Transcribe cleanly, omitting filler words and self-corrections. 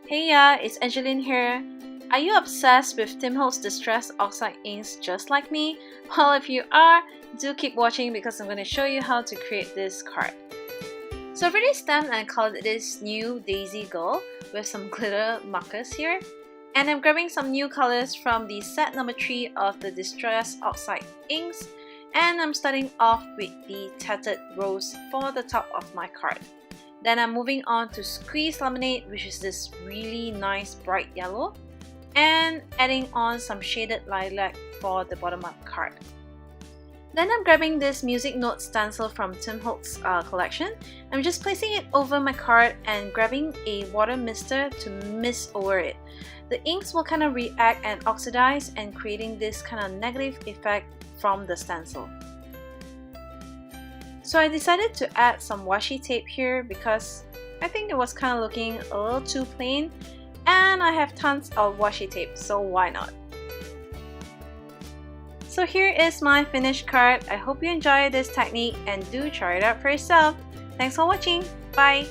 Hey ya, it's Angeline here. Are you obsessed with Tim Holtz Distress Oxide inks just like me? Well, if you are, do keep watching because I'm going to show you how to create this card. So I've already stamped and colored this new Daisy Girl with some glitter markers here. And I'm grabbing some new colors from the set number 3 of the Distress Oxide inks. And I'm starting off with the Tattered Rose for the top of my card. Then I'm moving on to Squeeze Lemonade, which is this really nice bright yellow, and adding on some shaded lilac for the bottom of the card. Then I'm grabbing this Music Note stencil from Tim Holtz collection. I'm just placing it over my card and grabbing a water mister to mist over it. The inks will kind of react and oxidize and creating this kind of negative effect from the stencil. So I decided to add some washi tape here because I think it was kind of looking a little too plain, and I have tons of washi tape, so why not? So here is my finished card. I hope you enjoy this technique and do try it out for yourself. Thanks for watching. Bye!